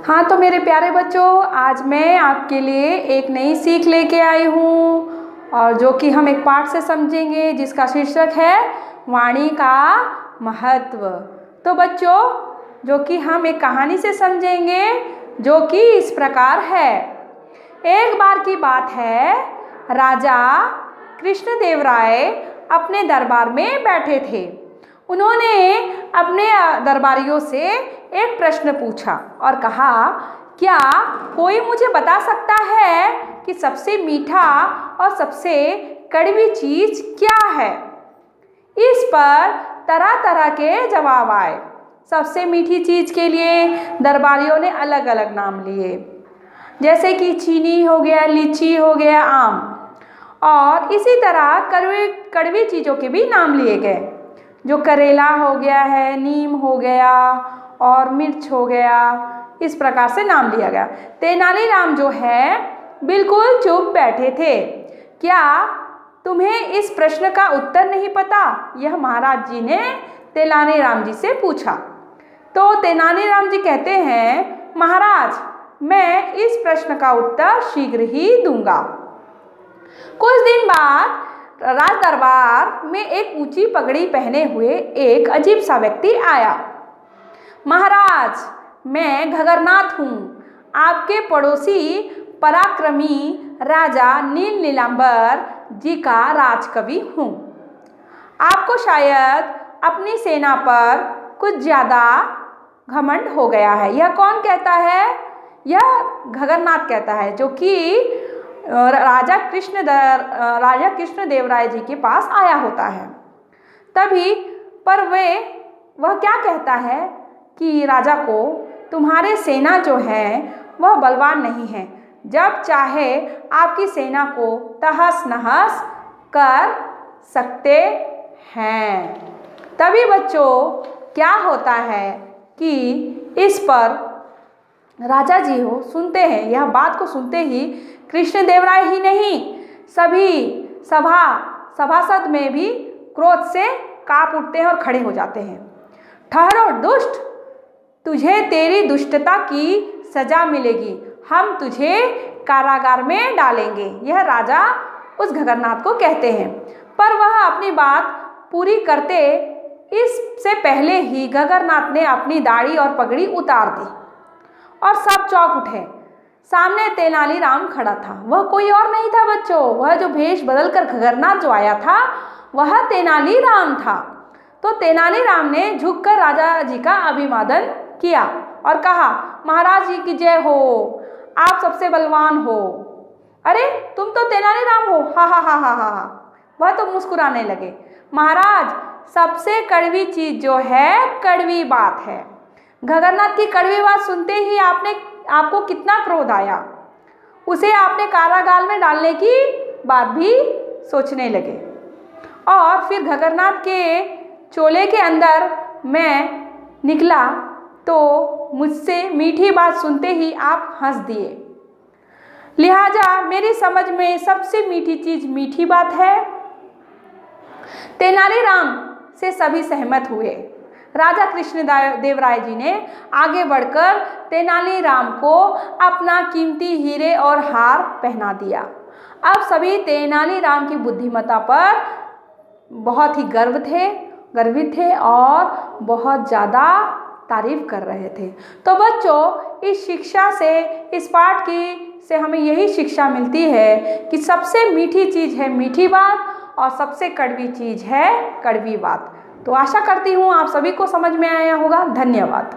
हाँ, तो मेरे प्यारे बच्चों, आज मैं आपके लिए एक नई सीख लेके आई हूँ और जो कि हम एक पाठ से समझेंगे, जिसका शीर्षक है वाणी का महत्व। तो बच्चों, जो कि हम एक कहानी से समझेंगे जो कि इस प्रकार है। एक बार की बात है, राजा कृष्णदेवराय अपने दरबार में बैठे थे। उन्होंने अपने दरबारियों से एक प्रश्न पूछा और कहा, क्या कोई मुझे बता सकता है कि सबसे मीठा और सबसे कड़वी चीज़ क्या है? इस पर तरह तरह के जवाब आए। सबसे मीठी चीज़ के लिए दरबारियों ने अलग अलग नाम लिए, जैसे कि चीनी हो गया, लीची हो गया, आम, और इसी तरह कड़वी चीज़ों के भी नाम लिए गए, जो करेला हो गया है, नीम हो गया और मिर्च हो गया। इस प्रकार से नाम लिया गया। तेनालीराम जो है बिल्कुल चुप बैठे थे। क्या तुम्हें इस प्रश्न का उत्तर नहीं पता? यह महाराज जी ने तेनालीराम जी से पूछा। तो तेनालीराम जी कहते हैं, महाराज, मैं इस प्रश्न का उत्तर शीघ्र ही दूंगा। कुछ दिन बाद राज दरबार में एक ऊंची पगड़ी पहने हुए एक अजीब सा व्यक्ति आया। महाराज, मैं घगरनाथ हूँ, आपके पड़ोसी पराक्रमी राजा नील नीलांबर जी का राजकवि हूँ। आपको शायद अपनी सेना पर कुछ ज़्यादा घमंड हो गया है। यह कौन कहता है? यह घगरनाथ कहता है, जो कि राजा कृष्णदेवराय जी के पास आया होता है। तभी पर वह क्या कहता है कि राजा को, तुम्हारे सेना जो है वह बलवान नहीं है, जब चाहे आपकी सेना को तहस नहस कर सकते हैं। तभी बच्चों क्या होता है कि इस पर राजा जी हो सुनते हैं, यह बात को सुनते ही कृष्णदेवराय ही नहीं, सभी सभासद में भी क्रोध से कांप उठते हैं और खड़े हो जाते हैं। ठहरो दुष्ट, तुझे तेरी दुष्टता की सजा मिलेगी, हम तुझे कारागार में डालेंगे, यह राजा उस घगरनाथ को कहते हैं। पर वह अपनी बात पूरी करते इससे पहले ही घगरनाथ ने अपनी दाढ़ी और पगड़ी उतार दी और सब चौंक उठे। सामने तेनालीराम खड़ा था। वह कोई और नहीं था बच्चों, वह जो भेष बदलकर घगरनाथ जो आया था वह तेनालीराम था। तो तेनालीराम ने झुककर राजा जी का अभिवादन किया और कहा, महाराज जी की जय हो, आप सबसे बलवान हो। अरे, तुम तो तेनालीराम हो, हा हा हा हा हा। वह तो मुस्कुराने लगे। महाराज, सबसे कड़वी चीज़ जो है कड़वी बात है। घगरनाथ की कड़वी बात सुनते ही आपको कितना क्रोध आया। उसे आपने कारागार में डालने की बात भी सोचने लगे। और फिर घगरनाथ के चोले के अंदर मैं निकला तो मुझसे मीठी बात सुनते ही आप हंस दिए। लिहाजा मेरी समझ में सबसे मीठी चीज़ मीठी बात है। तेनालीराम से सभी सहमत हुए। राजा कृष्णदेवराय जी ने आगे बढ़कर तेनालीराम को अपना कीमती हीरे और हार पहना दिया। अब सभी तेनालीराम की बुद्धिमत्ता पर बहुत ही गर्वित थे और बहुत ज़्यादा तारीफ कर रहे थे। तो बच्चों, इस शिक्षा से, इस पाठ से हमें यही शिक्षा मिलती है कि सबसे मीठी चीज़ है मीठी बात और सबसे कड़वी चीज़ है कड़वी बात। तो आशा करती हूँ आप सभी को समझ में आया होगा। धन्यवाद।